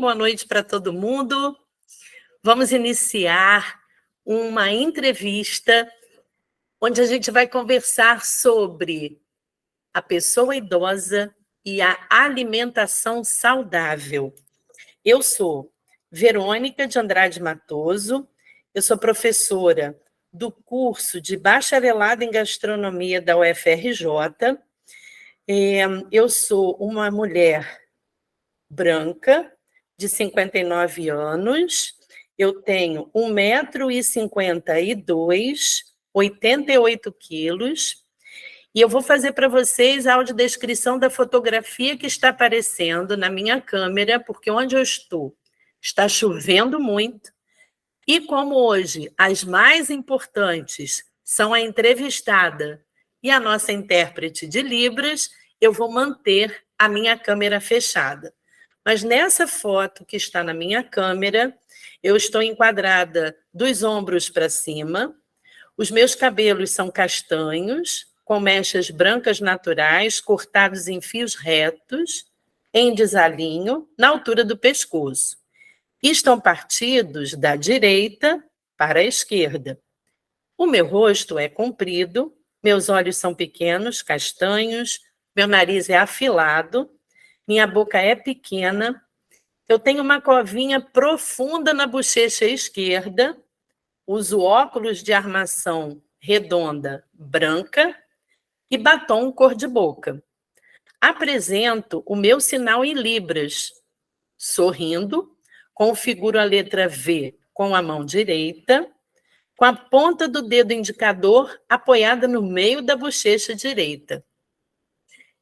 Boa noite para todo mundo. Vamos iniciar uma entrevista onde a gente vai conversar sobre a pessoa idosa e a alimentação saudável. Eu sou Verônica de Andrade Matoso, eu sou professora do curso de bacharelado em gastronomia da UFRJ. Eu sou uma mulher branca, de 59 anos, eu tenho 1,52 m, 88 quilos, e eu vou fazer para vocês a audiodescrição da fotografia que está aparecendo na minha câmera, porque onde eu estou está chovendo muito, e como hoje as mais importantes são a entrevistada e a nossa intérprete de Libras, eu vou manter a minha câmera fechada. Mas nessa foto que está na minha câmera, eu estou enquadrada dos ombros para cima, os meus cabelos são castanhos, com mechas brancas naturais, cortados em fios retos, em desalinho, na altura do pescoço. E estão partidos da direita para a esquerda. O meu rosto é comprido, meus olhos são pequenos, castanhos, meu nariz é afilado, minha boca é pequena, eu tenho uma covinha profunda na bochecha esquerda, uso óculos de armação redonda branca e batom cor de boca. Apresento o meu sinal em Libras, sorrindo, configuro a letra V com a mão direita, com a ponta do dedo indicador apoiada no meio da bochecha direita.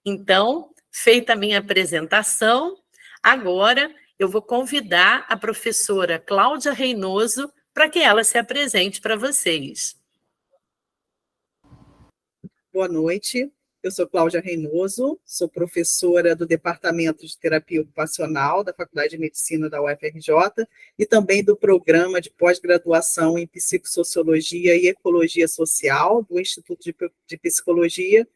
Então, feita a minha apresentação, agora eu vou convidar a professora Cláudia Reynoso para que ela se apresente para vocês. Boa noite, eu sou Cláudia Reynoso, sou professora do Departamento de Terapia Ocupacional da Faculdade de Medicina da UFRJ e também do Programa de Pós-Graduação em Psicossociologia e Ecologia Social do Instituto de Psicologia,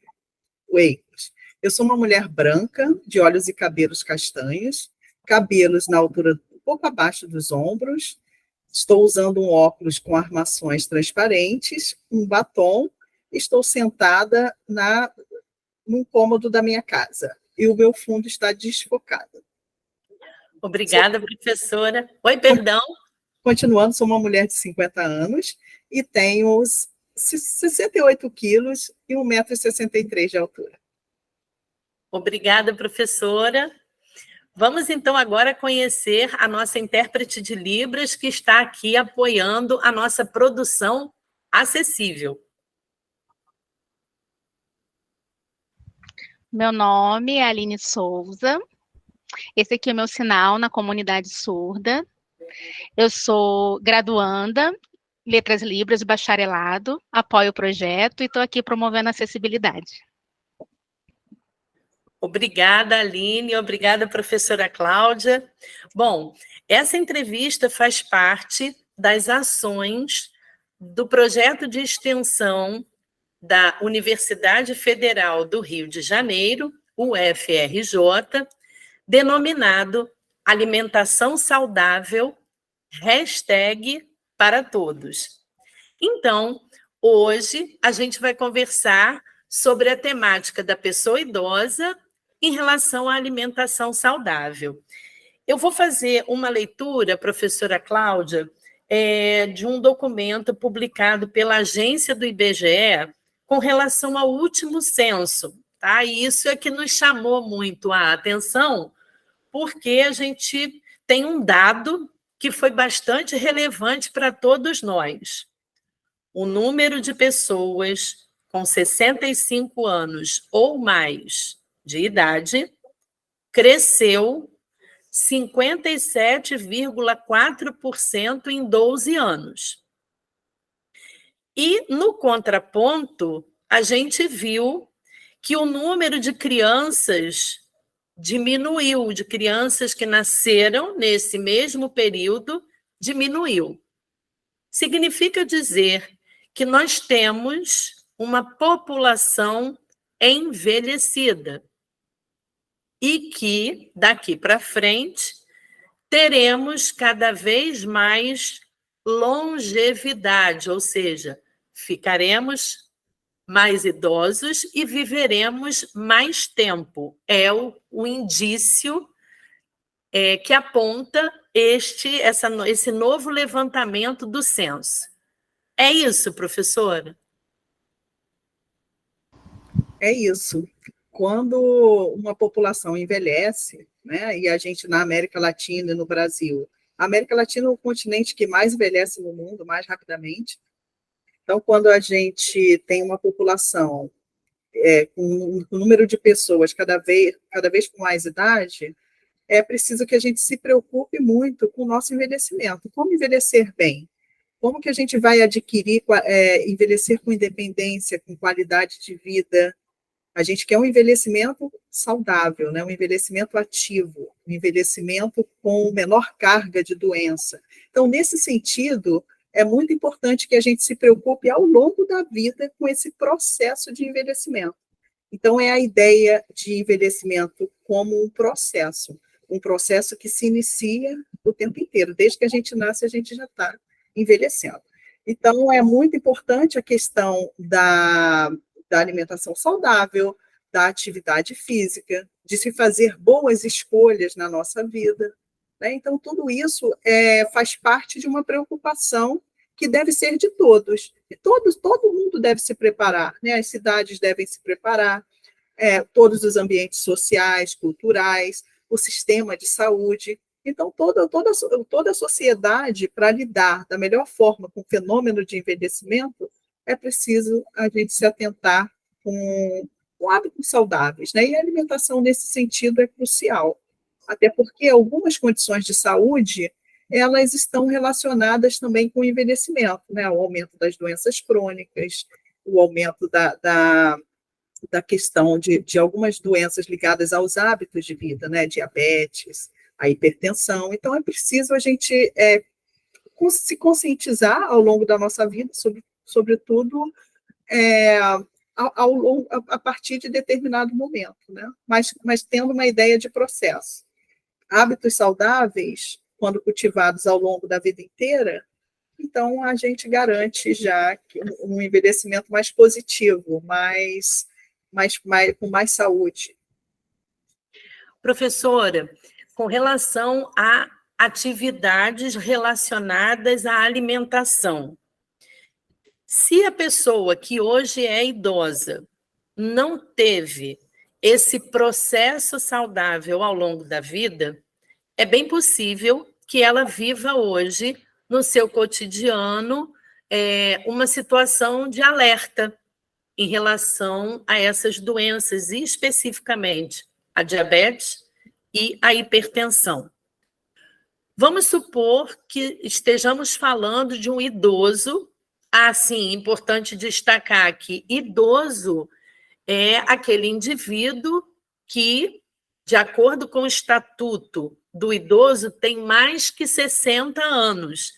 o EICOS. Eu sou uma mulher branca, de olhos e cabelos castanhos, cabelos na altura um pouco abaixo dos ombros, estou usando um óculos com armações transparentes, um batom, estou sentada num cômodo da minha casa e o meu fundo está desfocado. Obrigada, professora. Oi, perdão. Continuando, sou uma mulher de 50 anos e tenho 68 quilos e 1,63 m de altura. Obrigada, professora. Vamos, então, agora conhecer a nossa intérprete de Libras, que está aqui apoiando a nossa produção acessível. Meu nome é Aline Souza. Esse aqui é o meu sinal na comunidade surda. Eu sou graduanda, Letras Libras, bacharelado, apoio o projeto e estou aqui promovendo a acessibilidade. Obrigada, Aline. Obrigada, professora Cláudia. Bom, essa entrevista faz parte das ações do projeto de extensão da Universidade Federal do Rio de Janeiro, UFRJ, denominado Alimentação Saudável, #para todos. Então, hoje a gente vai conversar sobre a temática da pessoa idosa em relação à alimentação saudável. Eu vou fazer uma leitura, professora Cláudia, de um documento publicado pela agência do IBGE com relação ao último censo, tá? E isso é que nos chamou muito a atenção, porque a gente tem um dado que foi bastante relevante para todos nós. O número de pessoas com 65 anos ou mais de idade cresceu 57,4% em 12 anos. E, no contraponto, a gente viu que o número de crianças diminuiu, de crianças que nasceram nesse mesmo período, diminuiu. Significa dizer que nós temos uma população envelhecida e que, daqui para frente, teremos cada vez mais longevidade, ou seja, ficaremos mais idosos e viveremos mais tempo. O indício que aponta esse novo levantamento do censo. É isso, professora? É isso. Quando uma população envelhece, né, e a gente na América Latina e no Brasil, a América Latina é o continente que mais envelhece no mundo, mais rapidamente. Então, quando a gente tem uma população com um número de pessoas cada vez com mais idade, é preciso que a gente se preocupe muito com o nosso envelhecimento. Como envelhecer bem? Como que a gente vai envelhecer com independência, com qualidade de vida? A gente quer um envelhecimento saudável, né? Um envelhecimento ativo, um envelhecimento com menor carga de doença. Então, nesse sentido, é muito importante que a gente se preocupe ao longo da vida com esse processo de envelhecimento. Então, é a ideia de envelhecimento como um processo que se inicia o tempo inteiro. Desde que a gente nasce, a gente já está envelhecendo. Então, é muito importante a questão da alimentação saudável, da atividade física, de se fazer boas escolhas na nossa vida, né? Então, tudo isso faz parte de uma preocupação que deve ser de todos. E todo mundo deve se preparar, né? As cidades devem se preparar, todos os ambientes sociais, culturais, o sistema de saúde. Então, toda a sociedade, para lidar da melhor forma com o fenômeno de envelhecimento, é preciso a gente se atentar com hábitos saudáveis, né? E a alimentação, nesse sentido, é crucial, até porque algumas condições de saúde, elas estão relacionadas também com o envelhecimento, né? O aumento das doenças crônicas, o aumento da questão de algumas doenças ligadas aos hábitos de vida, né? Diabetes, a hipertensão. Então, é preciso a gente se conscientizar ao longo da nossa vida, sobretudo a partir de determinado momento, né? Mas tendo uma ideia de processo. Hábitos saudáveis, quando cultivados ao longo da vida inteira, então a gente garante já um envelhecimento mais positivo, com mais saúde. Professora, com relação a atividades relacionadas à alimentação, se a pessoa que hoje é idosa não teve esse processo saudável ao longo da vida, é bem possível que ela viva hoje, no seu cotidiano, uma situação de alerta em relação a essas doenças, e especificamente a diabetes e a hipertensão. Vamos supor que estejamos falando de um idoso. Sim, importante destacar que idoso é aquele indivíduo que, de acordo com o Estatuto do Idoso, tem mais que 60 anos,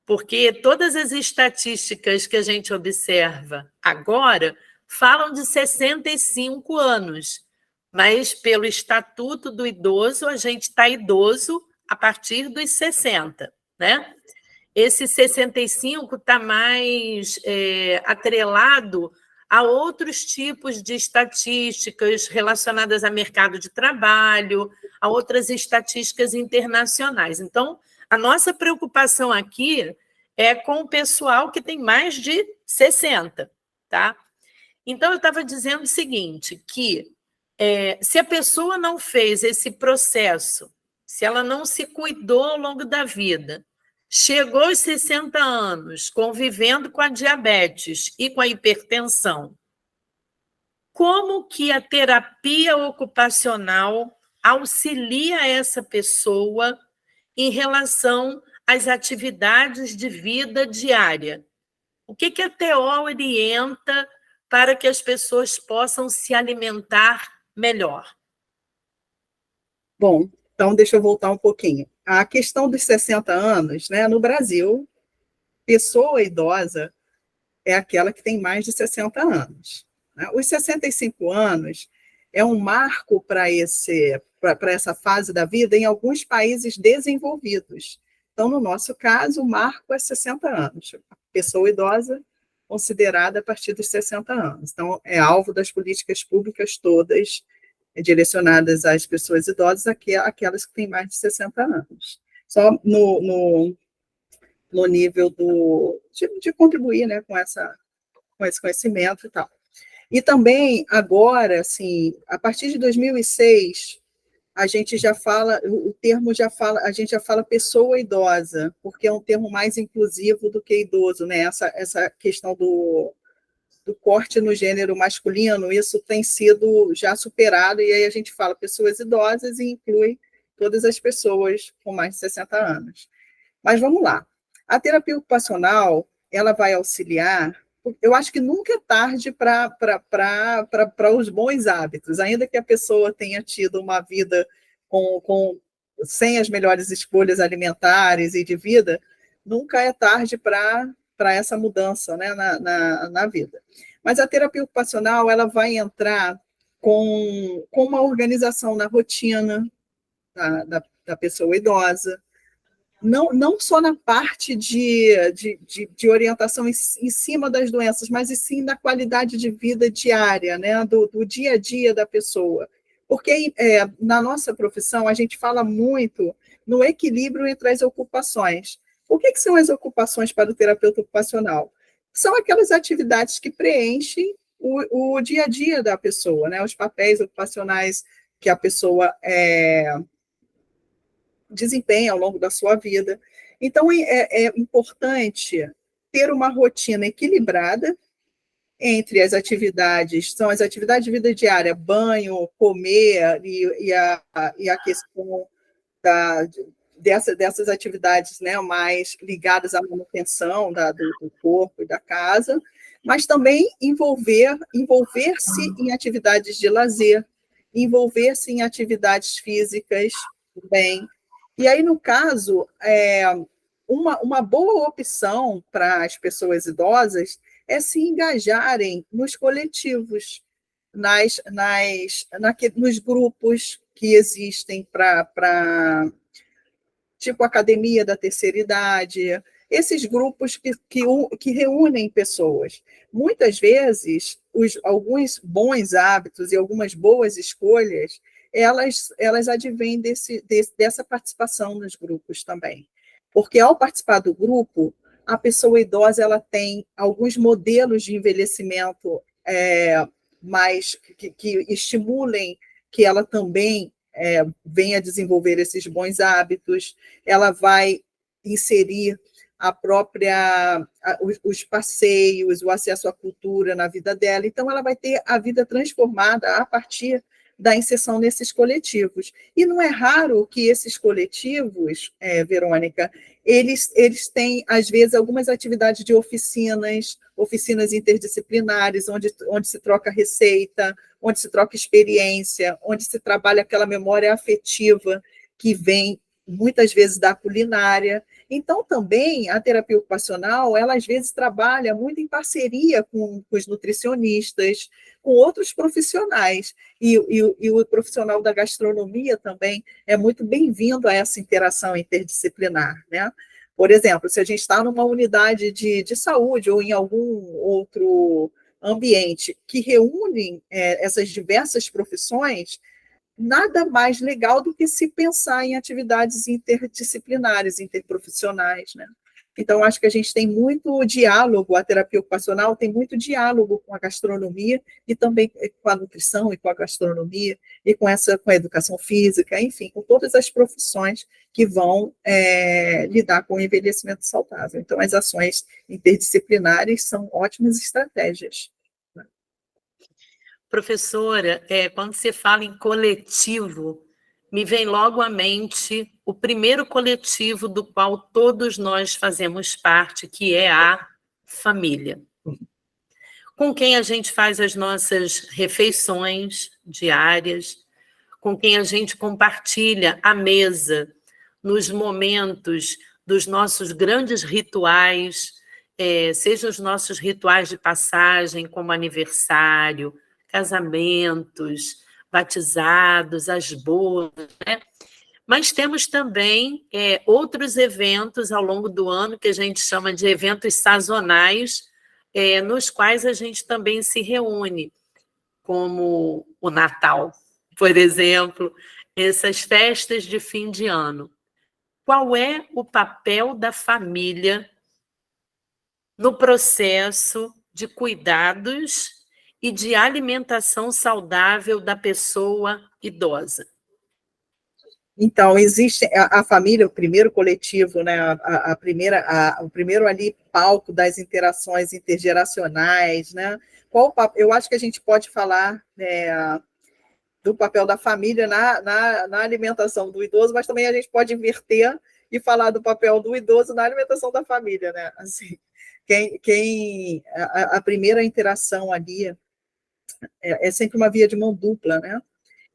porque todas as estatísticas que a gente observa agora falam de 65 anos, mas pelo Estatuto do Idoso, a gente está idoso a partir dos 60, né? Esse 65 está mais atrelado a outros tipos de estatísticas relacionadas a mercado de trabalho, a outras estatísticas internacionais. Então, a nossa preocupação aqui é com o pessoal que tem mais de 60, tá? Então, eu estava dizendo o seguinte, que se a pessoa não fez esse processo, se ela não se cuidou ao longo da vida, chegou aos 60 anos, convivendo com a diabetes e com a hipertensão, como que a terapia ocupacional auxilia essa pessoa em relação às atividades de vida diária? O que a TO orienta para que as pessoas possam se alimentar melhor? Bom, então deixa eu voltar um pouquinho. A questão dos 60 anos, né, no Brasil, pessoa idosa é aquela que tem mais de 60 anos. Né? Os 65 anos é um marco para essa fase da vida em alguns países desenvolvidos. Então, no nosso caso, o marco é 60 anos. A pessoa idosa considerada a partir dos 60 anos. Então, é alvo das políticas públicas todas direcionadas às pessoas idosas, aquelas que têm mais de 60 anos. Só no nível de contribuir, né, com esse conhecimento e tal. E também, agora, assim, a partir de 2006, a gente já fala, a gente já fala pessoa idosa, porque é um termo mais inclusivo do que idoso, né? Essa questão do corte no gênero masculino, isso tem sido já superado, e aí a gente fala pessoas idosas e inclui todas as pessoas com mais de 60 anos. Mas vamos lá. A terapia ocupacional, ela vai auxiliar. Eu acho que nunca é tarde para os bons hábitos, ainda que a pessoa tenha tido uma vida sem as melhores escolhas alimentares e de vida, nunca é tarde para essa mudança, né, na vida. Mas a terapia ocupacional, ela vai entrar com uma organização na rotina da pessoa idosa, não só na parte de orientação em cima das doenças, mas sim na qualidade de vida diária, né, do dia a dia da pessoa. Porque na nossa profissão a gente fala muito no equilíbrio entre as ocupações. O que são as ocupações para o terapeuta ocupacional? São aquelas atividades que preenchem o dia a dia da pessoa, né, os papéis ocupacionais que a pessoa desempenha ao longo da sua vida. Então, é importante ter uma rotina equilibrada entre as atividades, são as atividades de vida diária, banho, comer e a questão dessas atividades, né, mais ligadas à manutenção do corpo e da casa, mas também envolver-se em atividades de lazer, envolver-se em atividades físicas também. E aí, no caso, uma boa opção para as pessoas idosas é se engajarem nos coletivos, nos grupos que existem tipo academia da terceira idade, esses grupos que reúnem pessoas. Muitas vezes, alguns bons hábitos e algumas boas escolhas, elas advêm dessa participação nos grupos também. Porque, ao participar do grupo, a pessoa idosa ela tem alguns modelos de envelhecimento mais que estimulem que ela também venha a desenvolver esses bons hábitos, ela vai inserir os passeios, o acesso à cultura na vida dela, então ela vai ter a vida transformada a partir da inserção nesses coletivos. E não é raro que esses coletivos, Verônica, eles têm, às vezes, algumas atividades de oficinas interdisciplinares, onde se troca receita, onde se troca experiência, onde se trabalha aquela memória afetiva que vem, muitas vezes, da culinária. Então, também, a terapia ocupacional, ela, às vezes, trabalha muito em parceria com os nutricionistas, com outros profissionais. E o profissional da gastronomia também é muito bem-vindo a essa interação interdisciplinar, né? Por exemplo, se a gente está numa unidade de saúde ou em algum outro ambiente que reúne essas diversas profissões, nada mais legal do que se pensar em atividades interdisciplinares, interprofissionais, né? Então, acho que a gente tem muito diálogo, a terapia ocupacional tem muito diálogo com a gastronomia e também com a nutrição e com a gastronomia e com a educação física, enfim, com todas as profissões que vão lidar com o envelhecimento saudável. Então, as ações interdisciplinares são ótimas estratégias. Professora, quando você fala em coletivo, me vem logo à mente o primeiro coletivo do qual todos nós fazemos parte, que é a família. Com quem a gente faz as nossas refeições diárias, com quem a gente compartilha a mesa nos momentos dos nossos grandes rituais, seja os nossos rituais de passagem, como aniversário, casamentos, batizados, as bodas, né? Mas temos também outros eventos ao longo do ano que a gente chama de eventos sazonais, nos quais a gente também se reúne, como o Natal, por exemplo, essas festas de fim de ano. Qual é o papel da família no processo de cuidados e de alimentação saudável da pessoa idosa? Então, existe a família, o primeiro coletivo, né, o primeiro ali palco das interações intergeracionais, né? Eu acho que a gente pode falar, né, do papel da família na alimentação do idoso, mas também a gente pode inverter e falar do papel do idoso na alimentação da família, né? Assim, a primeira interação ali é sempre uma via de mão dupla, né?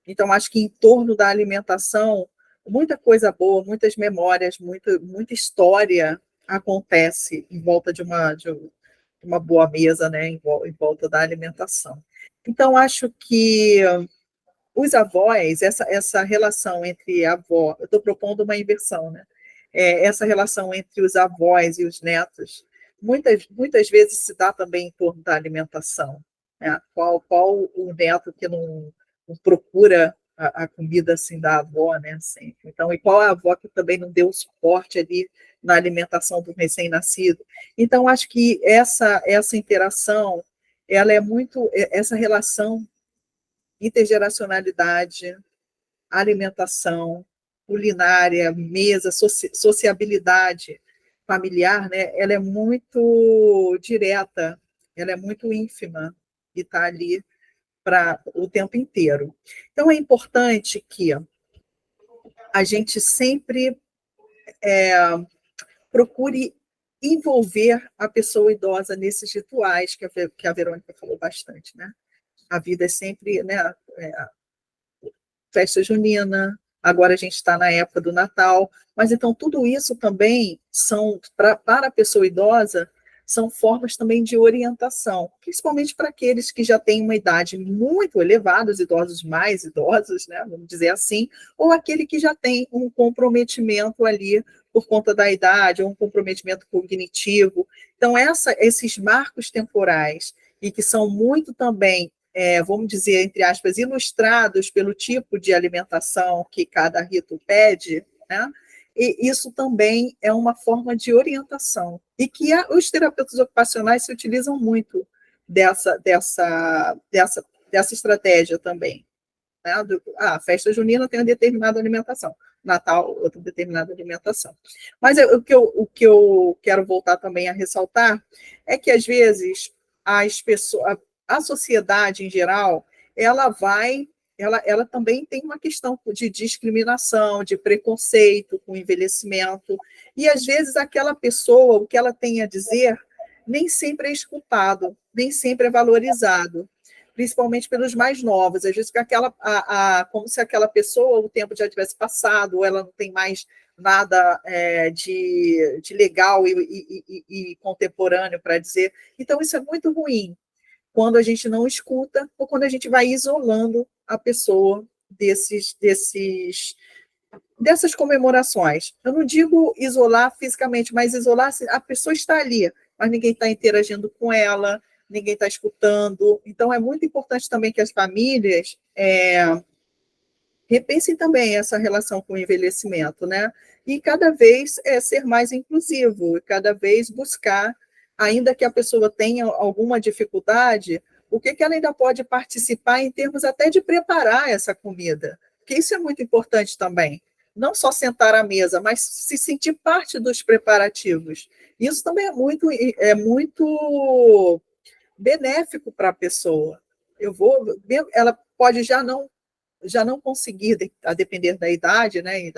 Então, acho que em torno da alimentação, muita coisa boa, muitas memórias, muita história acontece em volta de uma boa mesa, né? Em volta da alimentação. Então, acho que os avós, essa relação entre avó, eu estou propondo uma inversão, né? Essa relação entre os avós e os netos, muitas vezes se dá também em torno da alimentação, né? Qual o neto que não procura a comida assim da avó, né? Sempre. Então, e qual a avó que também não deu suporte ali na alimentação do recém-nascido? Então, acho que essa interação, ela é muito, essa relação, intergeracionalidade, alimentação, culinária, mesa, sociabilidade familiar, né? Ela é muito direta, ela é muito ínfima e está ali para o tempo inteiro. Então, é importante que a gente sempre procure envolver a pessoa idosa nesses rituais que a Verônica falou bastante, né? A vida é sempre, né, festa junina, agora a gente está na época do Natal, mas então tudo isso também são, para a pessoa idosa, são formas também de orientação, principalmente para aqueles que já têm uma idade muito elevada, os idosos mais idosos, né, vamos dizer assim, ou aquele que já tem um comprometimento ali por conta da idade, ou um comprometimento cognitivo. Então, esses marcos temporais, e que são muito também, vamos dizer, entre aspas, ilustrados pelo tipo de alimentação que cada rito pede, né? E isso também é uma forma de orientação, e que os terapeutas ocupacionais se utilizam muito dessa estratégia também. Né? Festa junina tem uma determinada alimentação, Natal, outra determinada alimentação. Mas o que eu quero voltar também a ressaltar é que, às vezes, a sociedade em geral, ela também tem uma questão de discriminação, de preconceito com o envelhecimento, e às vezes aquela pessoa, o que ela tem a dizer, nem sempre é escutado, nem sempre é valorizado, principalmente pelos mais novos. Às vezes como se aquela pessoa, o tempo já tivesse passado, ou ela não tem mais nada de legal e contemporâneo para dizer. Então, isso é muito ruim, quando a gente não escuta, ou quando a gente vai isolando a pessoa dessas comemorações. Eu não digo isolar fisicamente, mas isolar, a pessoa está ali, mas ninguém está interagindo com ela, ninguém está escutando. Então, é muito importante também que as famílias repensem também essa relação com o envelhecimento, né? E cada vez ser mais inclusivo, cada vez buscar, ainda que a pessoa tenha alguma dificuldade, o que ela ainda pode participar em termos até de preparar essa comida, porque isso é muito importante também. Não só sentar à mesa, mas se sentir parte dos preparativos. Isso também é muito benéfico para a pessoa. Ela pode já não conseguir, a depender da idade, né, e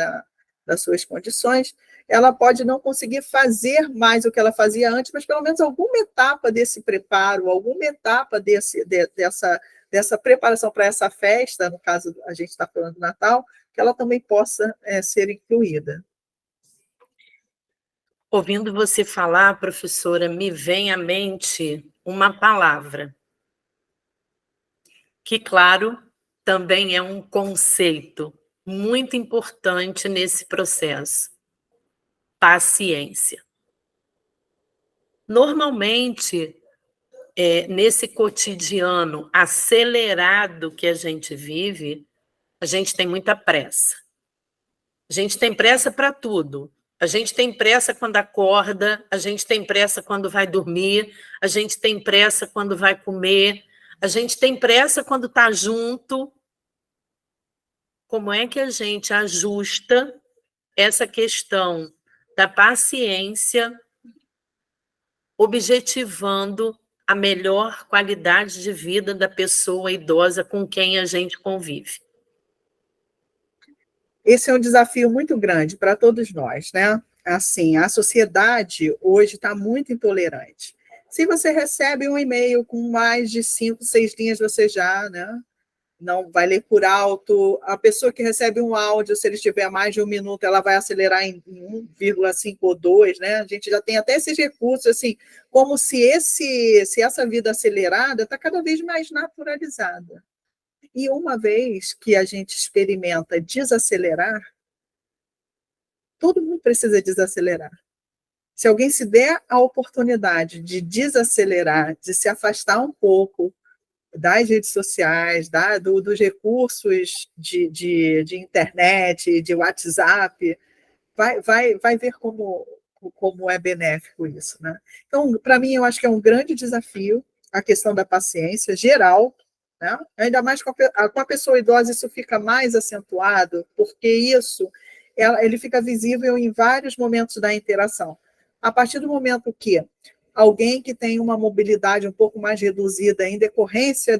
das suas condições, ela pode não conseguir fazer mais o que ela fazia antes, mas pelo menos alguma etapa desse preparo, alguma etapa dessa preparação para essa festa, no caso a gente está falando do Natal, que ela também possa ser incluída. Ouvindo você falar, professora, me vem à mente uma palavra que, claro, também é um conceito muito importante nesse processo. Paciência. Normalmente, nesse cotidiano acelerado que a gente vive, a gente tem muita pressa. A gente tem pressa para tudo. A gente tem pressa quando acorda, a gente tem pressa quando vai dormir, a gente tem pressa quando vai comer, a gente tem pressa quando está junto. Como é que a gente ajusta essa questão da paciência, objetivando a melhor qualidade de vida da pessoa idosa com quem a gente convive? Esse é um desafio muito grande para todos nós, né? Assim, a sociedade hoje está muito intolerante. Se você recebe um e-mail com mais de 5, 6 linhas, você já, né, não vai ler por alto. A pessoa que recebe um áudio, se ele tiver mais de 1 minuto, ela vai acelerar em 1,5 ou 2, né? A gente já tem até esses recursos, assim, como se essa vida acelerada está cada vez mais naturalizada. E uma vez que a gente experimenta desacelerar, todo mundo precisa desacelerar. Se alguém se der a oportunidade de desacelerar, de se afastar um pouco das redes sociais, dos recursos de internet, de WhatsApp, vai ver como é benéfico isso, né? Então, para mim, eu acho que é um grande desafio a questão da paciência geral, né? Ainda mais com a pessoa idosa, isso fica mais acentuado, porque ele fica visível em vários momentos da interação. A partir do momento que alguém que tem uma mobilidade um pouco mais reduzida em decorrência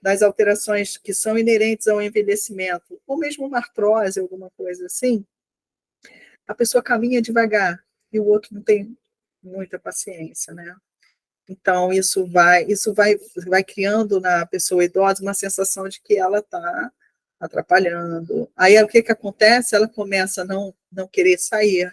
das alterações que são inerentes ao envelhecimento, ou mesmo uma artrose, alguma coisa assim, a pessoa caminha devagar e o outro não tem muita paciência, né? Então, isso vai criando na pessoa idosa uma sensação de que ela está atrapalhando. Aí, o que acontece? Ela começa a não querer sair.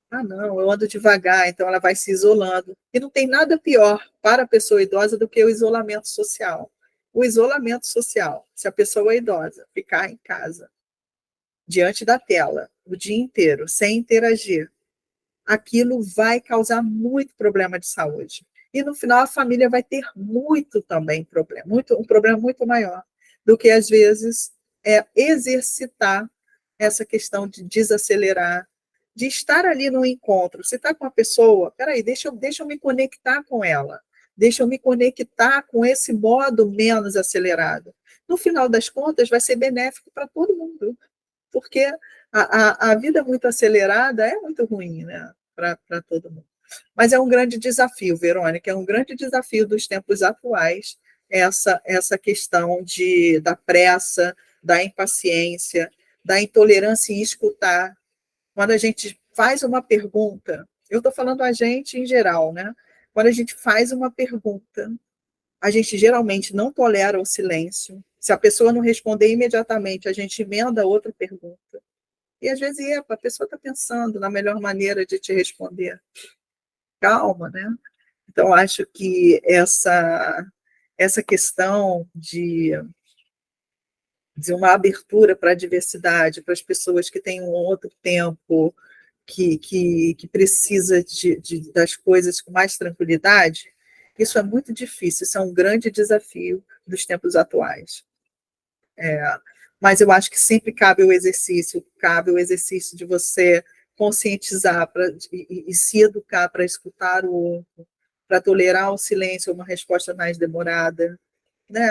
Ah, não, eu ando devagar, então ela vai se isolando. E não tem nada pior para a pessoa idosa do que o isolamento social. O isolamento social, se a pessoa idosa ficar em casa, diante da tela, o dia inteiro, sem interagir, aquilo vai causar muito problema de saúde. E no final a família vai ter muito também problema, um problema muito maior do que às vezes exercitar essa questão de desacelerar, de estar ali no encontro. Você está com uma pessoa, peraí, deixa eu me conectar com ela, deixa eu me conectar com esse modo menos acelerado. No final das contas, vai ser benéfico para todo mundo, porque a vida muito acelerada é muito ruim, né, para todo mundo. Mas é um grande desafio, Verônica, é um grande desafio dos tempos atuais, essa questão da pressa, da impaciência, da intolerância em escutar. Quando a gente faz uma pergunta, eu estou falando a gente em geral, né? Quando a gente faz uma pergunta, a gente geralmente não tolera o silêncio. Se a pessoa não responder imediatamente, a gente emenda outra pergunta. E às vezes, a pessoa está pensando na melhor maneira de te responder. Calma, né? Então, acho que essa questão de uma abertura para a diversidade, para as pessoas que têm um outro tempo, que precisa das coisas com mais tranquilidade, isso é muito difícil, isso é um grande desafio dos tempos atuais. Mas eu acho que sempre cabe o exercício de você conscientizar e se educar para escutar o outro, para tolerar o silêncio, uma resposta mais demorada, né?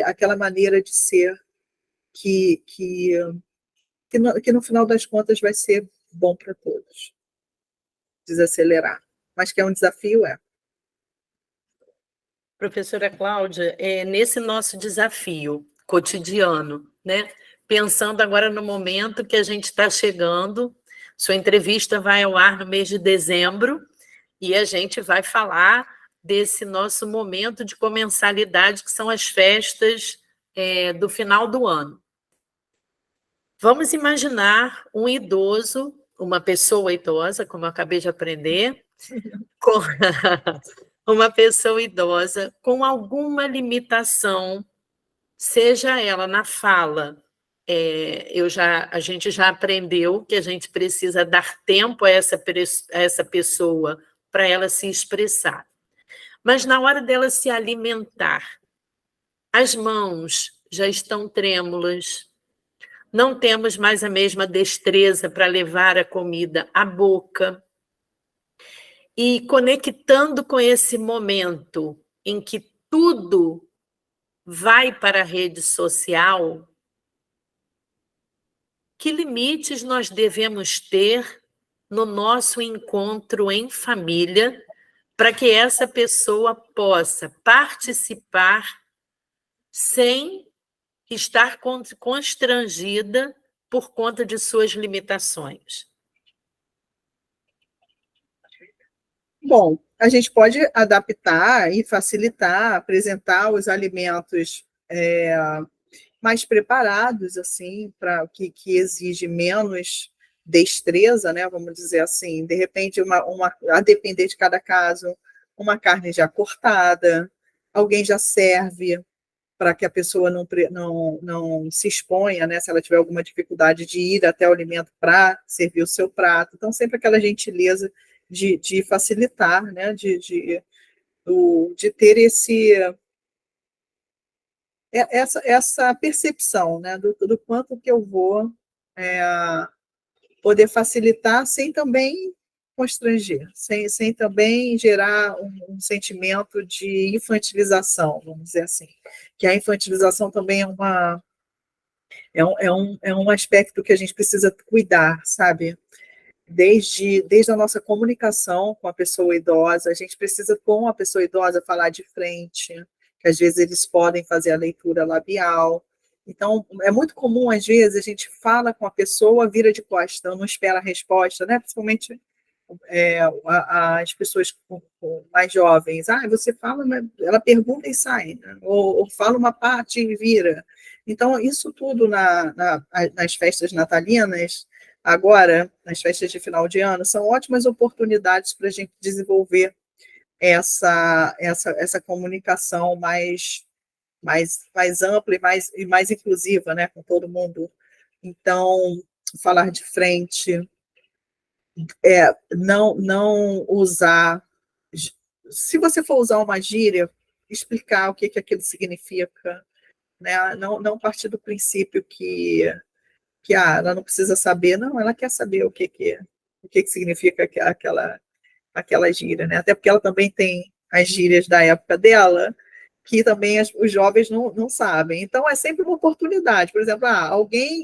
Aquela maneira de ser que no final das contas vai ser bom para todos. Desacelerar. Mas que é um desafio, Professora Cláudia, nesse nosso desafio cotidiano, né? Pensando agora no momento que a gente está chegando, sua entrevista vai ao ar no mês de dezembro, e a gente vai falar desse nosso momento de comensalidade, que são as festas do final do ano. Vamos imaginar um idoso, uma pessoa idosa, como eu acabei de aprender, uma pessoa idosa com alguma limitação seja ela na fala, a gente já aprendeu que a gente precisa dar tempo a essa pessoa para ela se expressar. Mas na hora dela se alimentar, as mãos já estão trêmulas, não temos mais a mesma destreza para levar a comida à boca. E conectando com esse momento em que tudo vai para a rede social, que limites nós devemos ter no nosso encontro em família para que essa pessoa possa participar sem estar constrangida por conta de suas limitações? Bom, a gente pode adaptar e facilitar, apresentar os alimentos mais preparados, assim, para que exige menos destreza, né? Vamos dizer assim, de repente, a depender de cada caso, uma carne já cortada, alguém já serve para que a pessoa não se exponha, né? Se ela tiver alguma dificuldade de ir até o alimento para servir o seu prato. Então, sempre aquela gentileza de facilitar, né? De ter essa percepção, né? Do quanto que eu vou poder facilitar sem também constranger, sem também gerar um sentimento de infantilização, vamos dizer assim. Que a infantilização também é um aspecto que a gente precisa cuidar, sabe? Desde a nossa comunicação com a pessoa idosa, a gente precisa, com a pessoa idosa, falar de frente, que às vezes eles podem fazer a leitura labial. Então, é muito comum, às vezes, a gente fala com a pessoa, vira de costas, não espera a resposta, né? Principalmente as pessoas mais jovens. Você fala, ela pergunta e sai, né? ou fala uma parte e vira. Então, isso tudo nas festas natalinas, agora, nas festas de final de ano, são ótimas oportunidades para a gente desenvolver essa comunicação mais ampla e mais inclusiva, né, com todo mundo. Então, falar de frente, não usar... Se você for usar uma gíria, explicar o que aquilo significa, né? Não partir do princípio que ela não precisa saber, não, ela quer saber o que significa aquela gíria, né? Até porque ela também tem as gírias da época dela, que também os jovens não sabem. Então, é sempre uma oportunidade. Por exemplo,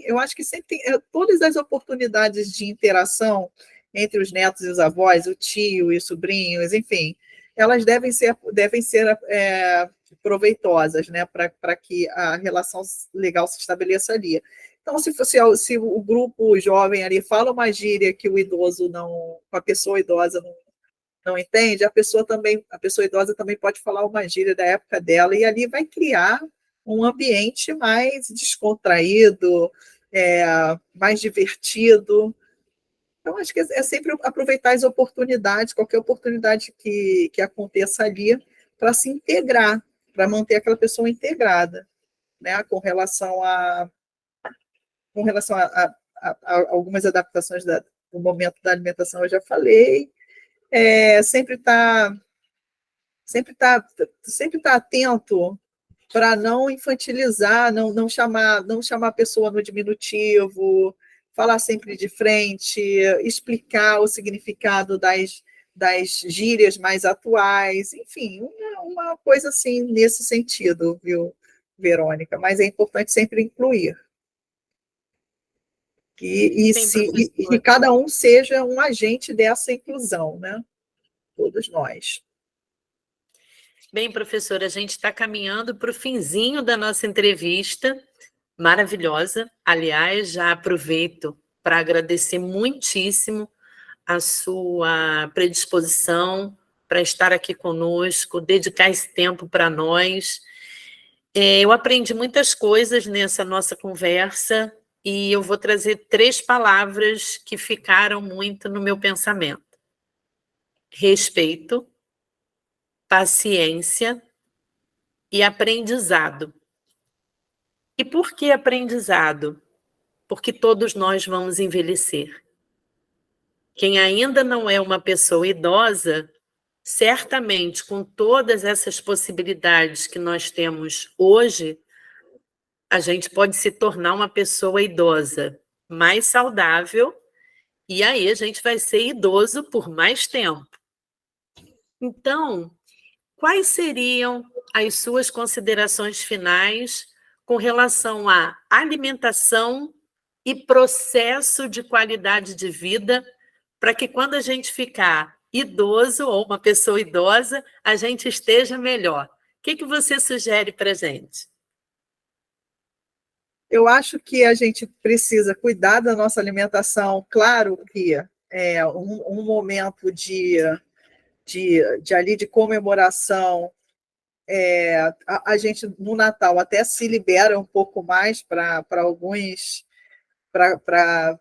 eu acho que sempre tem todas as oportunidades de interação entre os netos e os avós, o tio e os sobrinhos, enfim, elas devem ser proveitosas, né, para que a relação legal se estabeleça ali. Então, se o grupo jovem ali fala uma gíria que o idoso a pessoa idosa não entende, a pessoa idosa também pode falar uma gíria da época dela, e ali vai criar um ambiente mais descontraído, mais divertido. Então, acho que é sempre aproveitar as oportunidades, qualquer oportunidade que aconteça ali, para se integrar, para manter aquela pessoa integrada, né, com relação a algumas adaptações do momento da alimentação, eu já falei. Sempre tá atento para não infantilizar, não chamar a pessoa no diminutivo, falar sempre de frente, explicar o significado das gírias mais atuais, enfim, uma coisa assim nesse sentido, viu, Verônica? Mas é importante sempre incluir. E cada um seja um agente dessa inclusão, né? Todos nós. Bem, professora, a gente está caminhando para o finzinho da nossa entrevista, maravilhosa. Aliás, já aproveito para agradecer muitíssimo a sua predisposição para estar aqui conosco, dedicar esse tempo para nós. Eu aprendi muitas coisas nessa nossa conversa e eu vou trazer 3 palavras que ficaram muito no meu pensamento: respeito, paciência e aprendizado. E por que aprendizado? Porque todos nós vamos envelhecer. Quem ainda não é uma pessoa idosa, certamente, com todas essas possibilidades que nós temos hoje, a gente pode se tornar uma pessoa idosa mais saudável, e aí a gente vai ser idoso por mais tempo. Então, quais seriam as suas considerações finais com relação à alimentação e processo de qualidade de vida, para que quando a gente ficar idoso ou uma pessoa idosa, a gente esteja melhor? O que você sugere para a gente? Eu acho que a gente precisa cuidar da nossa alimentação. Claro que é um momento de comemoração. A gente, no Natal, até se libera um pouco mais para alguns, para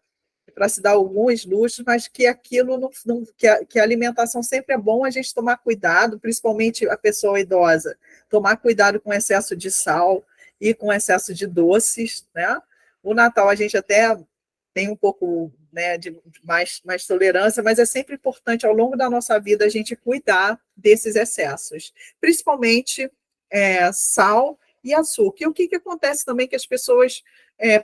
se dar alguns luxos, mas que aquilo que a alimentação sempre é bom a gente tomar cuidado, principalmente a pessoa idosa, tomar cuidado com excesso de sal e com excesso de doces, né? O Natal a gente até tem um pouco, né, de mais tolerância, mas é sempre importante ao longo da nossa vida a gente cuidar desses excessos, principalmente sal e açúcar. E o que acontece também que as pessoas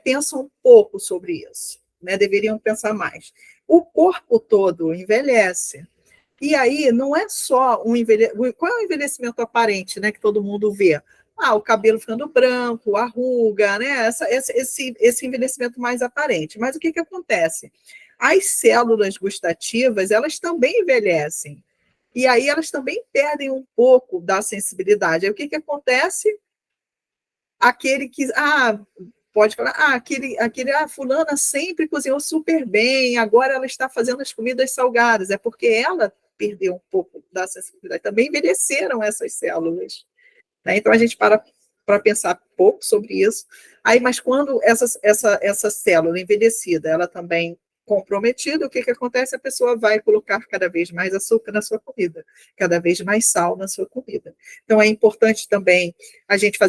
pensam um pouco sobre isso, né? Deveriam pensar mais. O corpo todo envelhece. E aí não é só um envelhecimento. Qual é o envelhecimento aparente, né, que todo mundo vê? O cabelo ficando branco, a ruga, né? Esse envelhecimento mais aparente. Mas o que acontece? As células gustativas, elas também envelhecem. E aí elas também perdem um pouco da sensibilidade. Aí o que acontece? Aquele que pode falar, fulana sempre cozinhou super bem, agora ela está fazendo as comidas salgadas. É porque ela perdeu um pouco da sensibilidade. Também envelheceram essas células. Né? Então, a gente para pensar pouco sobre isso. Aí, mas quando essa célula envelhecida, ela também comprometida, o que acontece? A pessoa vai colocar cada vez mais açúcar na sua comida, cada vez mais sal na sua comida. Então, é importante também a gente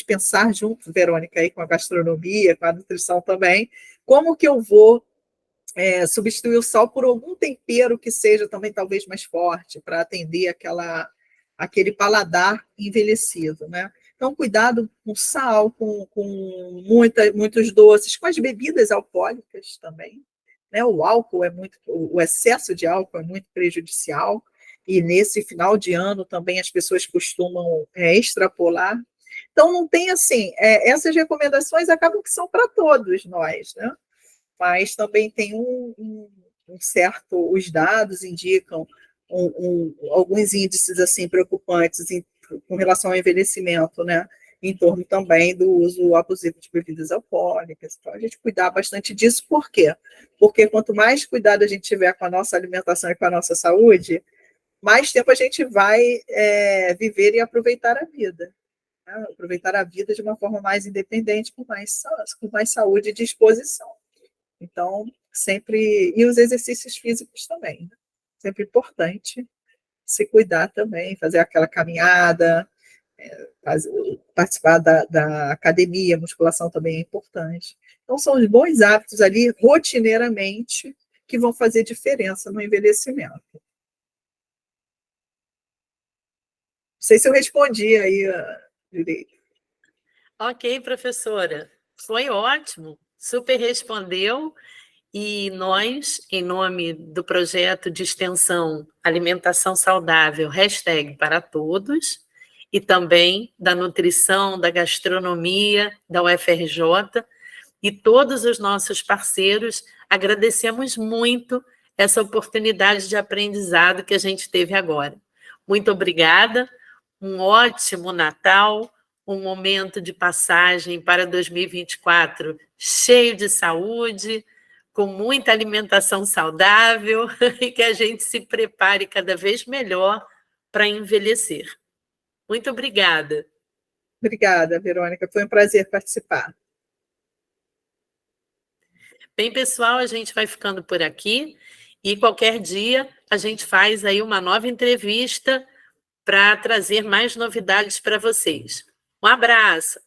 pensar junto, Verônica, aí com a gastronomia, com a nutrição também, como que eu vou substituir o sal por algum tempero que seja também talvez mais forte, para atender aquele paladar envelhecido, né? Então, cuidado com sal, com muitos doces, com as bebidas alcoólicas também. Né? O excesso de álcool é muito prejudicial, e nesse final de ano também as pessoas costumam extrapolar. Então, não tem assim, essas recomendações acabam que são para todos nós, né? Mas também tem um certo, os dados indicam alguns índices assim preocupantes com relação ao envelhecimento, né? Em torno também do uso abusivo de bebidas alcoólicas. Então, a gente cuidar bastante disso. Por quê? Porque quanto mais cuidado a gente tiver com a nossa alimentação e com a nossa saúde, mais tempo a gente vai viver e aproveitar a vida. Né? Aproveitar a vida de uma forma mais independente, com mais saúde e disposição. Então, sempre... E os exercícios físicos também, né? Sempre importante se cuidar também, fazer aquela caminhada, participar da academia, musculação também é importante. Então, são os bons hábitos ali, rotineiramente, que vão fazer diferença no envelhecimento. Não sei se eu respondi aí direito. Ok, professora. Foi ótimo. Super respondeu. E nós, em nome do projeto de extensão Alimentação Saudável, #para todos, e também da nutrição, da gastronomia, da UFRJ, e todos os nossos parceiros, agradecemos muito essa oportunidade de aprendizado que a gente teve agora. Muito obrigada, um ótimo Natal, um momento de passagem para 2024 cheio de saúde, com muita alimentação saudável, e que a gente se prepare cada vez melhor para envelhecer. Muito obrigada. Obrigada, Verônica. Foi um prazer participar. Bem, pessoal, a gente vai ficando por aqui, e qualquer dia a gente faz aí uma nova entrevista para trazer mais novidades para vocês. Um abraço!